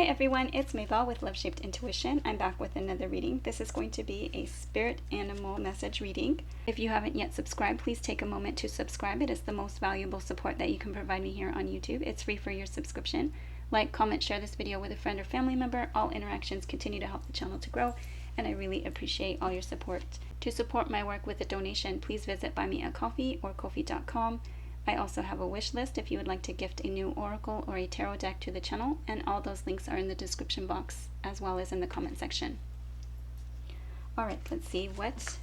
everyone, it's Maybell with Love Shaped Intuition. I'm back with another reading. This is going to be a spirit animal message reading. If you haven't yet subscribed, please take a moment to subscribe. It is the most valuable support that you can provide me here on YouTube. It's free for your subscription. Like, comment, share this video with a friend or family member. All interactions continue to help the channel to grow, and I really appreciate all your support. To support my work with a donation, please visit Buy Me a Coffee or Ko-fi.com. I also have a wish list if you would like to gift a new oracle or a tarot deck to the channel, and all those links are in the description box as well as in the comment section. Alright, let's see what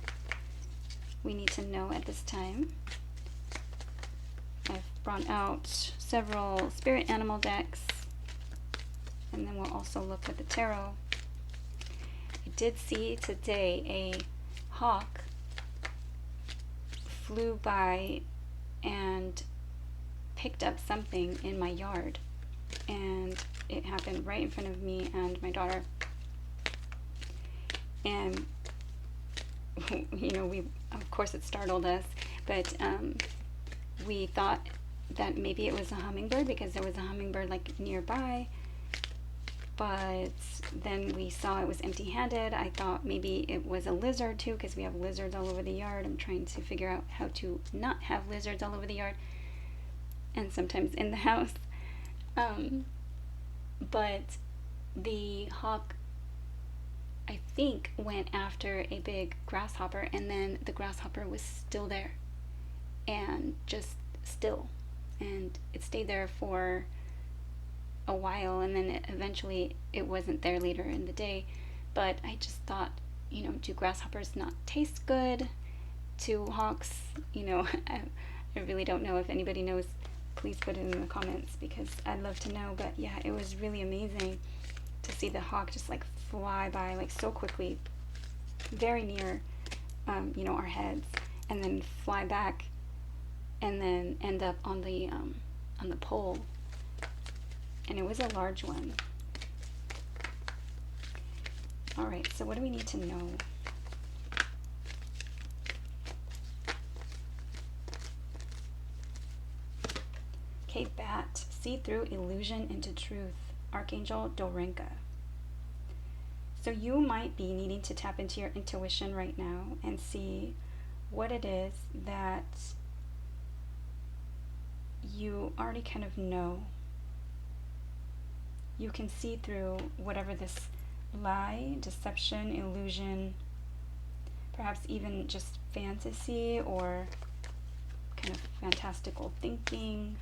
we need to know at this time. I've brought out several spirit animal decks, and then we'll also look at the tarot. I did see today a hawk flew by and picked up something in my yard, and it happened right in front of me and my daughter. And you know, we, of course it startled us, but we thought that maybe it was a hummingbird because there was a hummingbird like nearby, but then we saw it was empty-handed. I thought maybe it was a lizard too, because we have lizards all over the yard. I'm trying to figure out how to not have lizards all over the yard and sometimes in the house. But the hawk, I think, went after a big grasshopper, and then the grasshopper was still there and just still, and it stayed there for a while, and then eventually it wasn't there later in the day. But I just thought, you know, do grasshoppers not taste good to hawks? You know, I really don't know. If anybody knows, please put it in the comments, because I'd love to know. But yeah, it was really amazing to see the hawk just like fly by like so quickly, very near you know, our heads, and then fly back and then end up on the pole. And it was a large one. Alright, so what do we need to know? Okay, bat. See through illusion into truth. Archangel Dorinka. So you might be needing to tap into your intuition right now and see what it is that you already kind of know. You can see through whatever this lie, deception, illusion, perhaps even just fantasy or kind of fantastical thinking.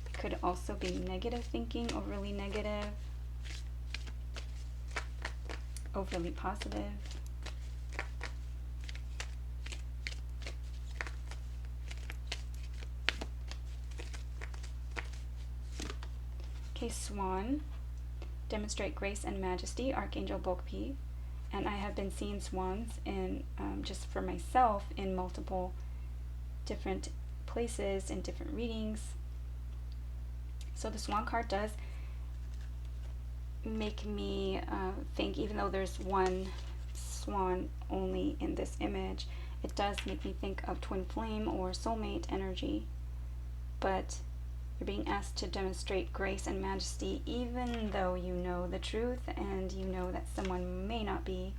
It could also be negative thinking, overly negative, overly positive. Okay, Swan. Demonstrate grace and majesty, Archangel Bokpi. And I have been seeing swans in just for myself in multiple different places in different readings. So the swan card does make me think, even though there's one swan only in this image, it does make me think of twin flame or soulmate energy. But you're being asked to demonstrate grace and majesty even though you know the truth, and you know that someone may not be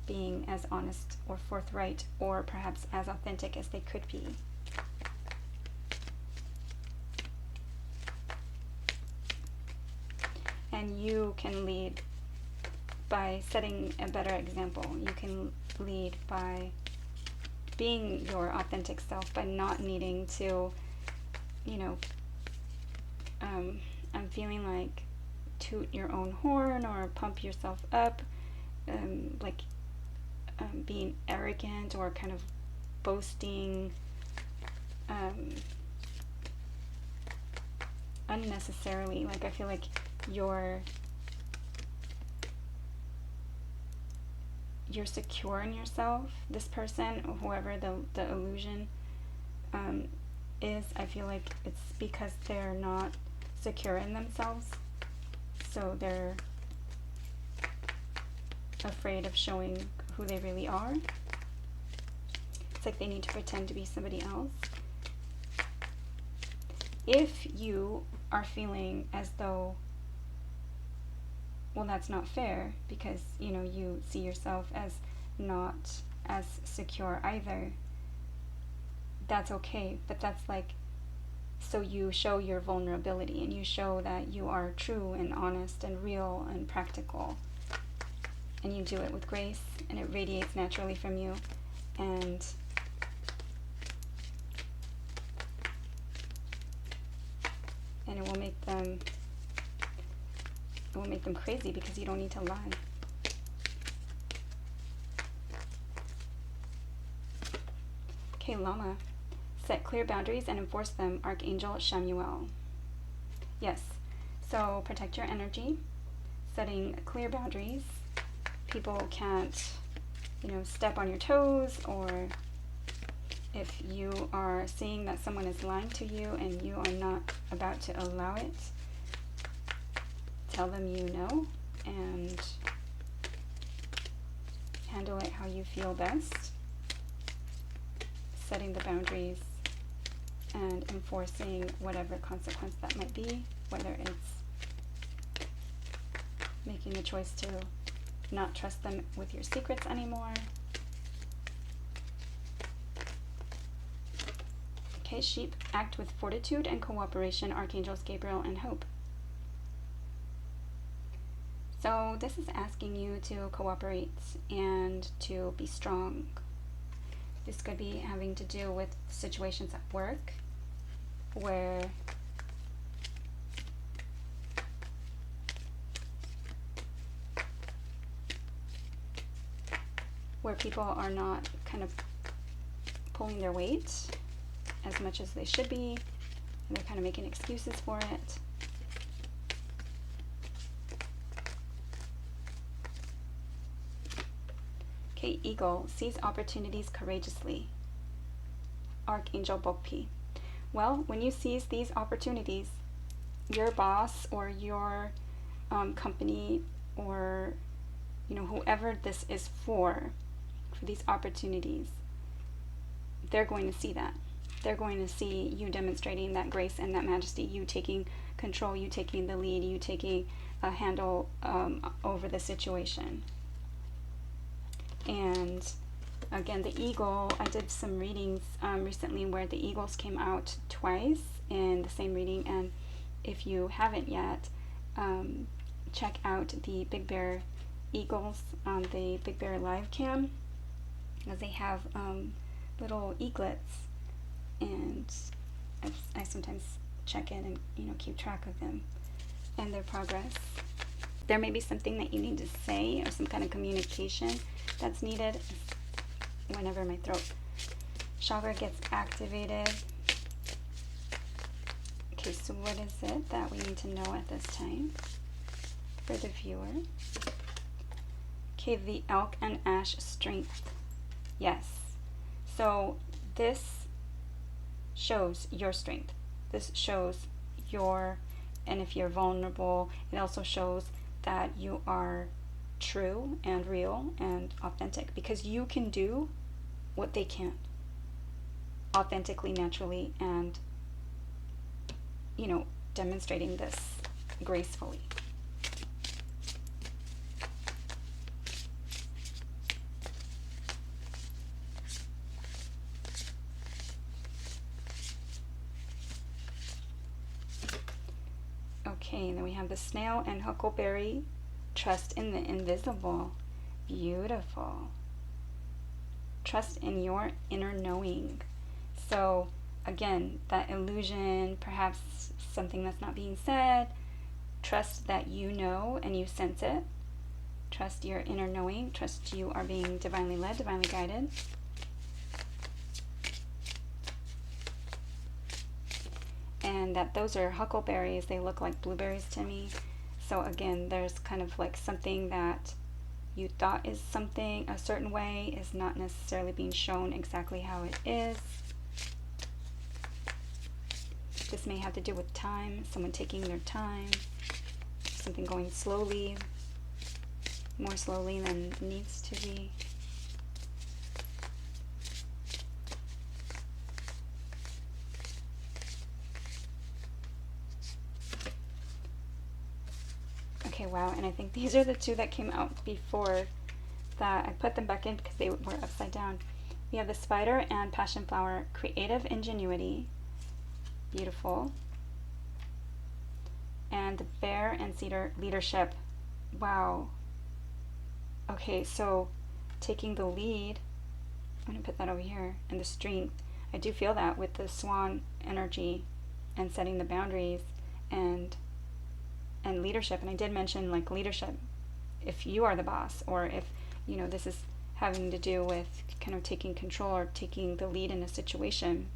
being as honest or forthright or perhaps as authentic as they could be. And you can lead by setting a better example. You can lead by being your authentic self, by not needing to, you know, I'm feeling like toot your own horn or pump yourself up, like being arrogant or kind of boasting, unnecessarily. Like, I feel like you're secure in yourself. This person, or whoever the illusion is, I feel like it's because they're not secure in themselves, so they're afraid of showing who they really are. It's like they need to pretend to be somebody else. If you are feeling as though well, that's not fair because, you know, you see yourself as not as secure either. That's okay, but that's like, so you show your vulnerability and you show that you are true and honest and real and practical, and you do it with grace and it radiates naturally from you, and it will make them crazy because you don't need to lie. Okay, Lama. Set clear boundaries and enforce them, Archangel Shamuel. Yes, so protect your energy, setting clear boundaries. People can't, you know, step on your toes, or if you are seeing that someone is lying to you and you are not about to allow it, tell them you know and handle it how you feel best. Setting the boundaries and enforcing whatever consequence that might be, whether it's making the choice to not trust them with your secrets anymore. Okay, sheep, act with fortitude and cooperation, Archangels Gabriel and Hope. So this is asking you to cooperate and to be strong. This could be having to do with situations at work where people are not kind of pulling their weight as much as they should be, and they're kind of making excuses for it. Okay, Eagle, seize opportunities courageously, Archangel Bokpi. Well, when you seize these opportunities, your boss or your company, or, you know, whoever this is for these opportunities, they're going to see that. They're going to see you demonstrating that grace and that majesty, you taking control, you taking the lead, you taking a handle over the situation. And again, the eagle, I did some readings recently where the eagles came out twice in the same reading, and if you haven't yet, check out the Big Bear Eagles on the Big Bear Live Cam, as they have little eaglets, and I sometimes check in and, you know, keep track of them and their progress. There may be something that you need to say or some kind of communication that's needed whenever my throat chakra gets activated. Okay, so what is it that we need to know at this time for the viewer? Okay, the elk and ash strength. Yes. So this shows your strength. This shows your, and if you're vulnerable, it also shows that you are true and real and authentic, because you can do what they can't authentically, naturally, and, you know, demonstrating this gracefully. Okay, then we have the snail and huckleberry. Trust in the invisible. Beautiful. Trust in your inner knowing. So again, that illusion, perhaps something that's not being said, trust that you know and you sense it. Trust your inner knowing. Trust you are being divinely led, divinely guided. And that those are huckleberries. They look like blueberries to me. So again, there's kind of like something that you thought is something a certain way is not necessarily being shown exactly how it is. This may have to do with time, someone taking their time, something going slowly, more slowly than needs to be. Okay, Okay, wow, and I think these are the two that came out before that. I put them back in because they were upside down. We have the Spider and Passion Flower, Creative Ingenuity, beautiful. And the Bear and Cedar, Leadership. Wow. Okay, so taking the lead, I'm going to put that over here, and the strength. I do feel that with the Swan energy and setting the boundaries and leadership. And I did mention like leadership, if you are the boss, or if, you know, this is having to do with kind of taking control or taking the lead in a situation.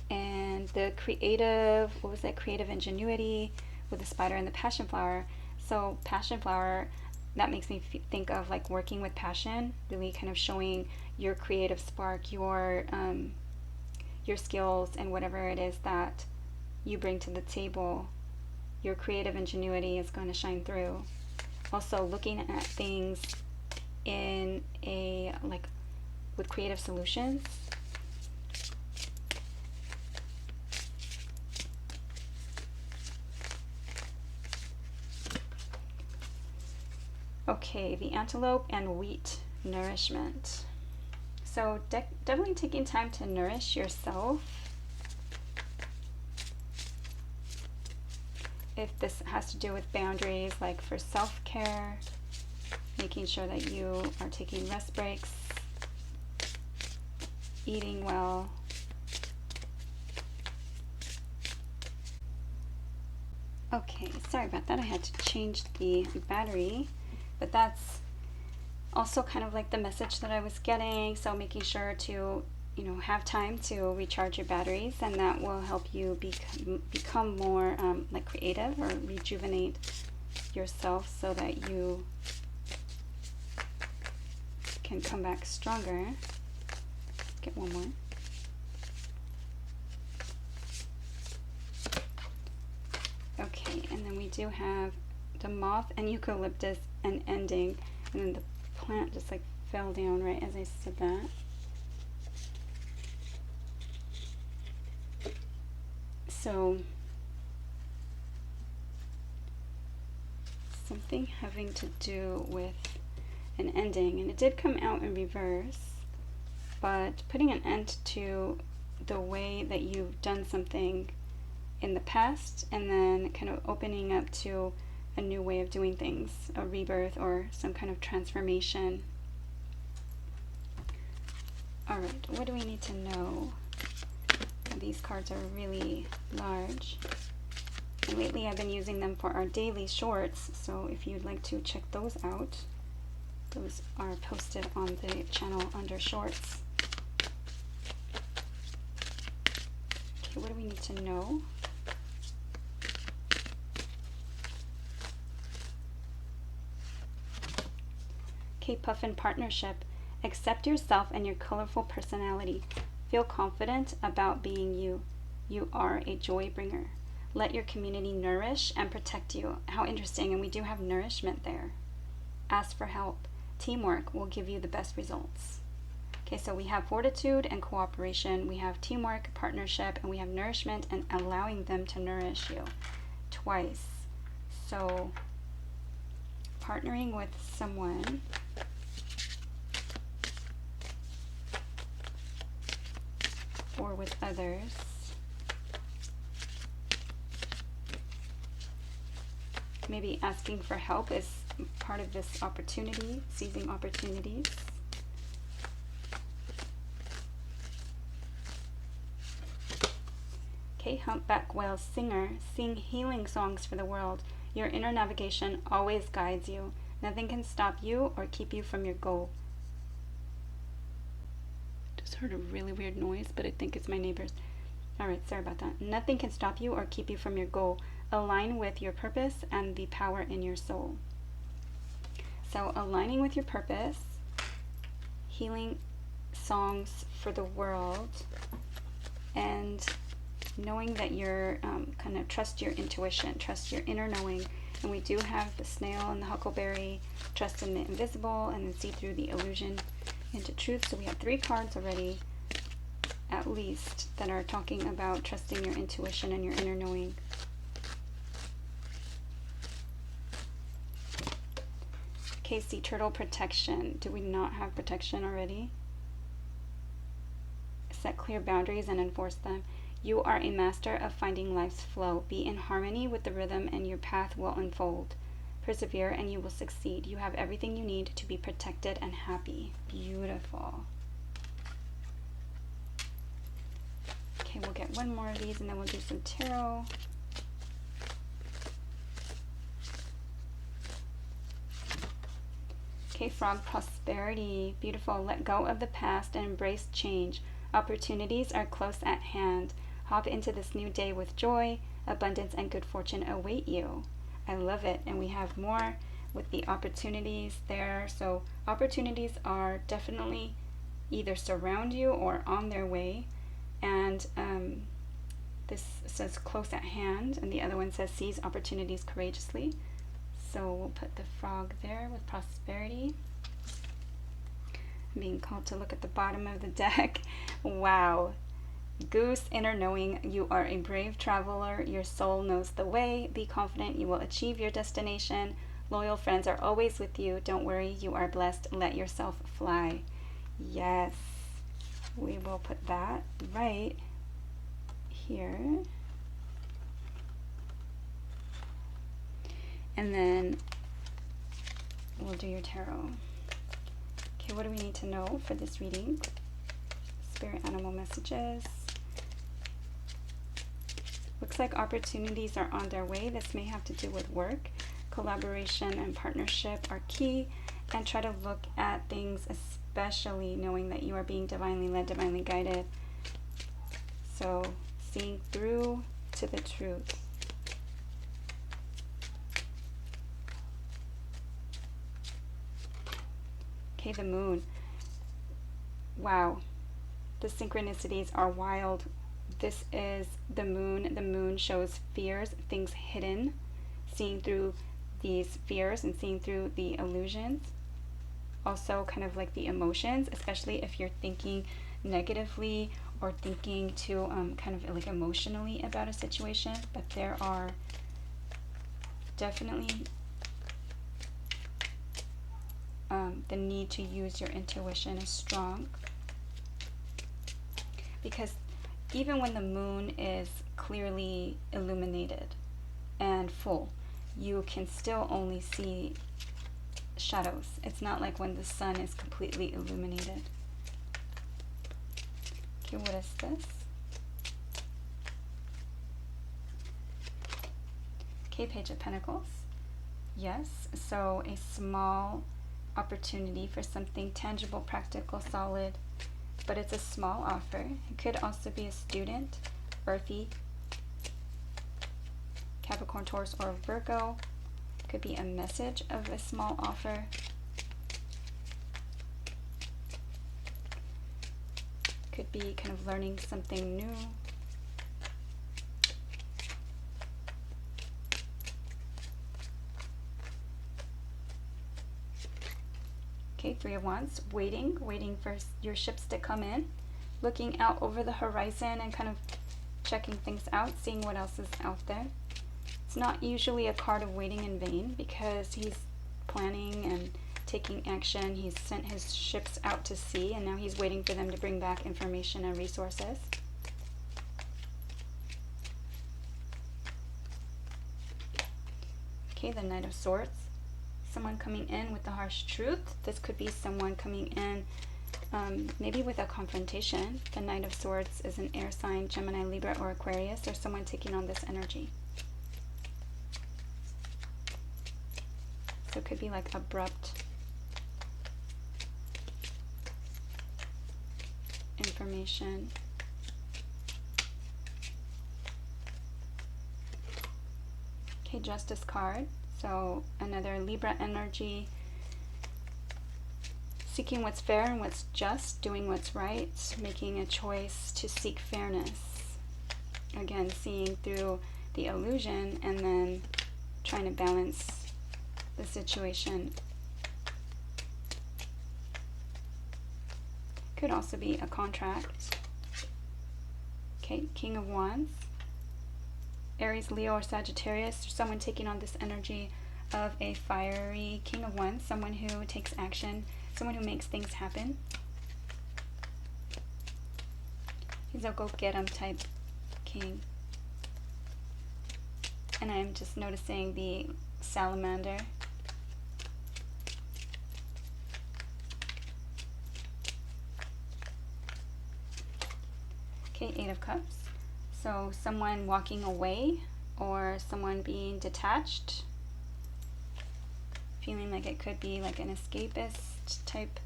And the creative, what was that, creative ingenuity with the Spider and the Passion Flower. So Passion Flower, that makes me think of like working with passion, really kind of showing your creative spark, your skills, and whatever it is that you bring to the table. Your creative ingenuity is going to shine through. Also looking at things in a, like, with creative solutions. Okay, the Antelope and Wheat, nourishment. So definitely taking time to nourish yourself. If this has to do with boundaries, like for self-care, making sure that you are taking rest breaks, eating well. Okay, sorry about that. I had to change the battery, but that's also kind of like the message that I was getting. So making sure to, you know, have time to recharge your batteries, and that will help you become more like creative, or rejuvenate yourself so that you can come back stronger. Get one more. Okay, and then we do have the Moth and Eucalyptus and Ending, and then the plant just like fell down right as I said that. So something having to do with an ending, and it did come out in reverse, but putting an end to the way that you've done something in the past, and then kind of opening up to a new way of doing things, a rebirth or some kind of transformation. All right, what do we need to know? These cards are really large, and lately I've been using them for our daily shorts, so if you'd like to check those out, those are posted on the channel under shorts. Okay, what do we need to know? Okay, Puffin Partnership. Accept yourself and your colorful personality. Feel confident about being you. You are a joy bringer. Let your community nourish and protect you. How interesting, and we do have nourishment there. Ask for help. Teamwork will give you the best results. Okay, so we have fortitude and cooperation. We have teamwork, partnership, and we have nourishment and allowing them to nourish you twice. So partnering with someone or with others. Maybe asking for help is part of this opportunity, seizing opportunities. Okay, Humpback Whale Singer. Sing healing songs for the world. Your inner navigation always guides you. Nothing can stop you or keep you from your goal. Just heard a really weird noise, but I think it's my neighbors. Alright, sorry about that. Nothing can stop you or keep you from your goal. Align with your purpose and the power in your soul. So aligning with your purpose, healing songs for the world, and knowing that you're kind of trust your intuition, trust your inner knowing. And we do have the snail and the huckleberry, trust in the invisible, and then see through the illusion into truth. So we have 3 cards already. at least, that are talking about trusting your intuition and your inner knowing. Okay, sea turtle protection. Do we not have protection already? Set clear boundaries and enforce them. You are a master of finding life's flow. Be in harmony with the rhythm and your path will unfold. Persevere and you will succeed. You have everything you need to be protected and happy. Beautiful. Okay, we'll get one more of these and then we'll do some tarot. Okay, frog prosperity. Beautiful. Let go of the past and embrace change. Opportunities are close at hand. Hop into this new day with joy. Abundance and good fortune await you. I love it. And we have more with the opportunities there. So opportunities are definitely either surround you or on their way. And this says close at hand. And the other one says seize opportunities courageously. So we'll put the frog there with prosperity. I'm being called to look at the bottom of the deck. Wow. Goose, inner knowing. You are a brave traveler. Your soul knows the way. Be confident you will achieve your destination. Loyal friends are always with you. Don't worry, you are blessed. Let yourself fly. Yes. We will put that right here. And then we'll do your tarot. Okay, what do we need to know for this reading? Spirit animal messages. Looks like opportunities are on their way. This may have to do with work. Collaboration and partnership are key. And try to look at things, especially knowing that you are being divinely led, divinely guided. So seeing through to the truth. Okay, the moon. Wow. The synchronicities are wild. This is the moon. The moon shows fears, things hidden, seeing through these fears and seeing through the illusions. Also kind of like the emotions, especially if you're thinking negatively or thinking too kind of like emotionally about a situation. But there are definitely the need to use your intuition is strong, because even when the moon is clearly illuminated and full, you can still only see shadows. It's not like when the sun is completely illuminated. Okay, what is this? Okay, Page of Pentacles. Yes, so a small opportunity for something tangible, practical, solid, but it's a small offer. It could also be a student, earthy, Capricorn, Taurus, or Virgo. It could be a message of a small offer. Could be kind of learning something new. Okay, Three of Wands, waiting for your ships to come in, looking out over the horizon and kind of checking things out, seeing what else is out there. It's not usually a card of waiting in vain, because he's planning and taking action. He's sent his ships out to sea, and now he's waiting for them to bring back information and resources. Okay, the Knight of Swords. Someone coming in with the harsh truth. This could be someone coming in maybe with a confrontation. The Knight of Swords is an air sign, Gemini, Libra, or Aquarius, or someone taking on this energy. So it could be like abrupt information. Okay, Justice card. So another Libra energy, seeking what's fair and what's just, doing what's right, making a choice to seek fairness. Again, seeing through the illusion and then trying to balance the situation. Could also be a contract. Okay, King of Wands. Aries, Leo, or Sagittarius, or someone taking on this energy of a fiery King of Wands, someone who takes action, someone who makes things happen. He's a go-get-em type king. And I'm just noticing the salamander. Okay, Eight of Cups. So someone walking away or someone being detached, feeling like it could be like an escapist type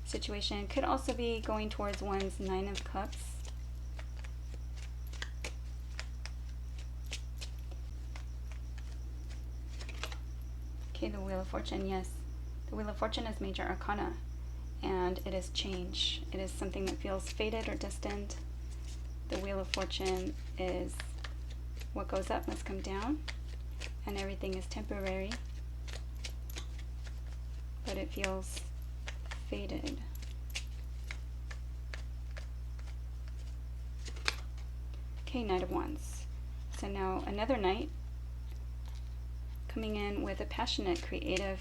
situation. Could also be going towards one's Nine of Cups. Okay, the Wheel of Fortune, yes. The Wheel of Fortune is major arcana, and it is change. It is something that feels faded or distant. The Wheel of Fortune is what goes up must come down, and everything is temporary, but it feels faded. Okay, Knight of Wands. So now another knight coming in with a passionate, creative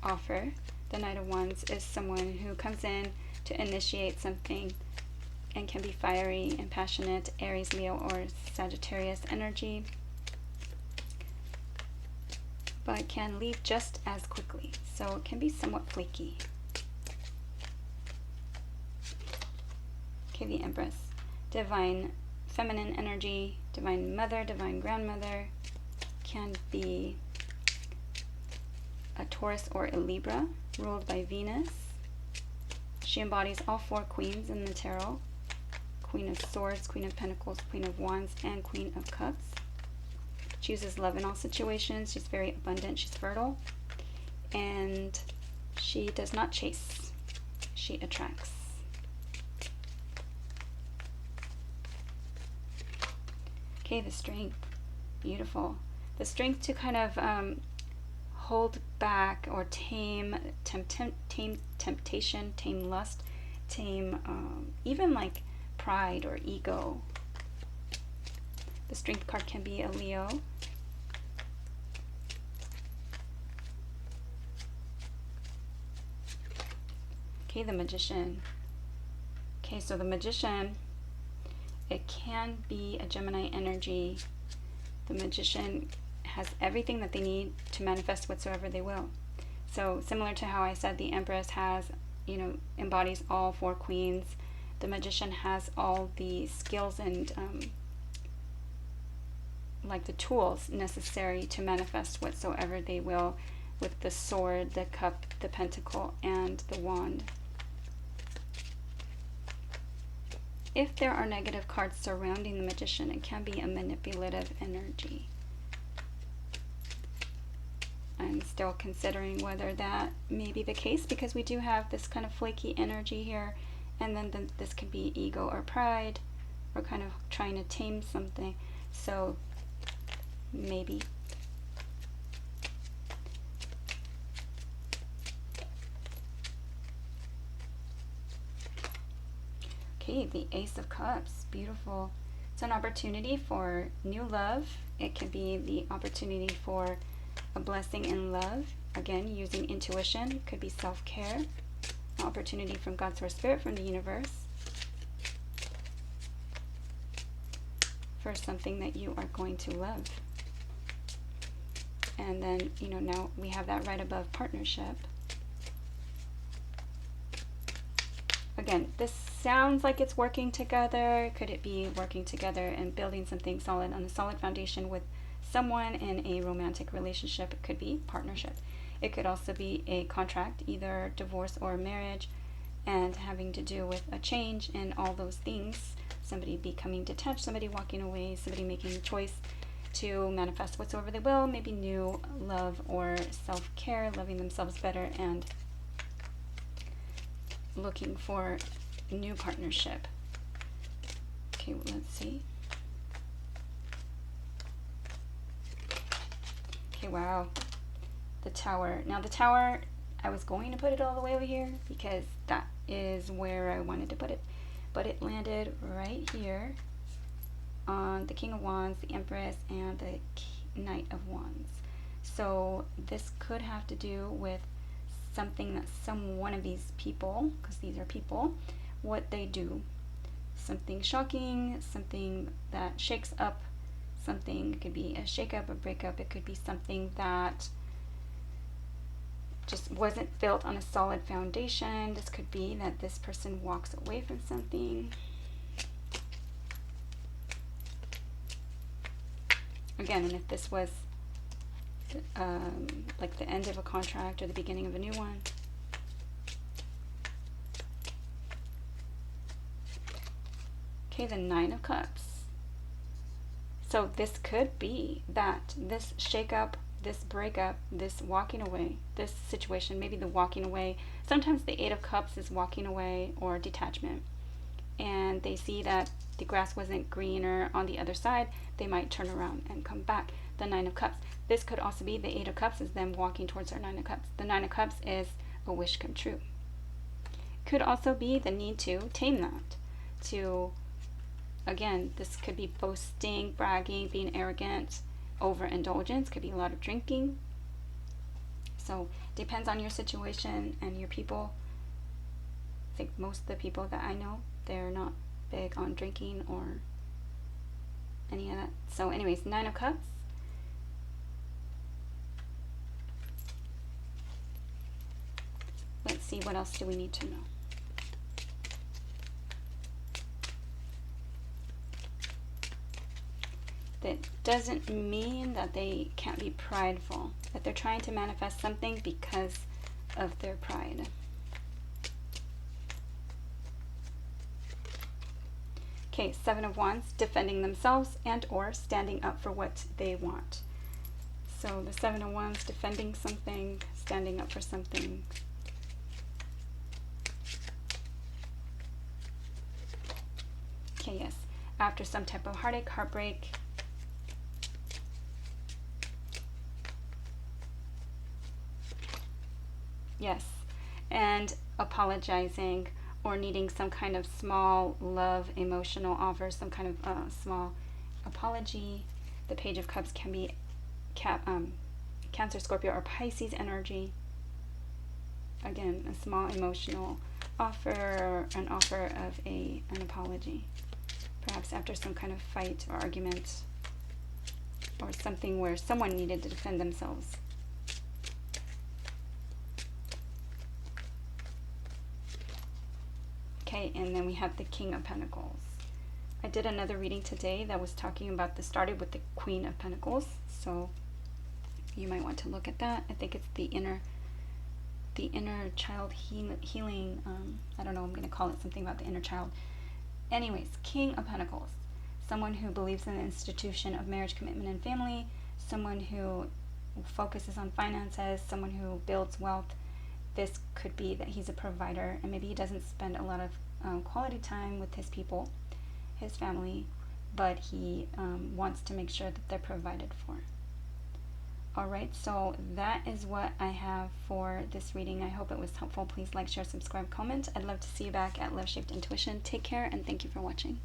offer. The Knight of Wands is someone who comes in to initiate something and can be fiery and passionate, Aries, Leo, or Sagittarius energy, but can leave just as quickly. So it can be somewhat flaky. Okay, the Empress. Divine feminine energy, divine mother, divine grandmother, can be a Taurus or a Libra, ruled by Venus. She embodies all four queens in the tarot. Queen of Swords, Queen of Pentacles, Queen of Wands, and Queen of Cups. Chooses love in all situations. She's very abundant. She's fertile. And she does not chase. She attracts. Okay, the Strength. Beautiful. The strength to kind of hold back or tame temptation, tame lust, tame even like pride or ego. The Strength card can be a Leo. Okay, the Magician. Okay, so the Magician, it can be a Gemini energy. The Magician has everything that they need to manifest whatsoever they will. So similar to how I said the Empress has, embodies all four queens, the Magician has all the skills and like the tools necessary to manifest whatsoever they will, with the Sword, the Cup, the Pentacle, and the Wand. If there are negative cards surrounding the Magician, it can be a manipulative energy. I'm still considering whether that may be the case, because we do have this kind of flaky energy here, and then this could be ego or pride, or kind of trying to tame something. So maybe. Okay, the Ace of Cups. Beautiful. It's an opportunity for new love. It can be the opportunity for a blessing in love. Again, using intuition. Could be self-care. An opportunity from God, Source, Spirit, from the universe, for something that you are going to love. And then, now we have that right above partnership. Again, this sounds like it's working together. Could it be working together and building something solid on a solid foundation with someone in a romantic relationship? It could be partnership. It could also be a contract, either divorce or marriage, and having to do with a change in all those things. Somebody becoming detached, somebody walking away, somebody making a choice to manifest whatsoever they will, maybe new love or self-care, loving themselves better, and looking for new partnership. Okay, well, let's see. Okay, wow. The Tower. Now the Tower, I was going to put it all the way over here because that is where I wanted to put it, but it landed right here. on the King of Wands, the Empress, and the Knight of Wands. So this could have to do with something that one of these people, because these are people, what they do. Something shocking, something that shakes up something. It could be a shake-up, a breakup. It could be something that just wasn't built on a solid foundation. This could be that this person walks away from something. Again, and if this was like the end of a contract or the beginning of a new one. Okay, the Nine of Cups. So this could be that this shake-up, this breakup, this walking away, this situation, maybe the walking away. Sometimes the Eight of Cups is walking away or detachment. And they see that the grass wasn't greener on the other side, they might turn around and come back. The Nine of Cups. This could also be the Eight of Cups is them walking towards our Nine of Cups. The Nine of Cups is a wish come true. Could also be the need to tame that. To, again, this could be boasting, bragging, being arrogant, overindulgence. Could be a lot of drinking. So depends on your situation and your people. I think most of the people that I know, they're not big on drinking or any of that. So anyways, Nine of Cups. Let's see, what else do we need to know? That doesn't mean that they can't be prideful, that they're trying to manifest something because of their pride. Okay, Seven of Wands, defending themselves and or standing up for what they want. So the Seven of Wands, defending something, standing up for something. Okay, yes, after some type of heartache, heartbreak. Yes, and apologizing or needing some kind of small love, emotional offer, some kind of small apology. The Page of Cups can be Cancer, Scorpio, or Pisces energy. Again, a small emotional offer, an offer of an apology. Perhaps after some kind of fight or argument or something where someone needed to defend themselves. Okay, and then we have the King of Pentacles. I did another reading today that was talking about started with the Queen of Pentacles, so you might want to look at that. I think it's the inner child healing. I don't know, I'm going to call it something about the inner child. Anyways, King of Pentacles, someone who believes in the institution of marriage, commitment, and family, someone who focuses on finances, someone who builds wealth. This could be that he's a provider, and maybe he doesn't spend a lot of quality time with his people, his family, but he wants to make sure that they're provided for. Alright, so that is what I have for this reading. I hope it was helpful. Please like, share, subscribe, comment. I'd love to see you back at Love Shaped Intuition. Take care, and thank you for watching.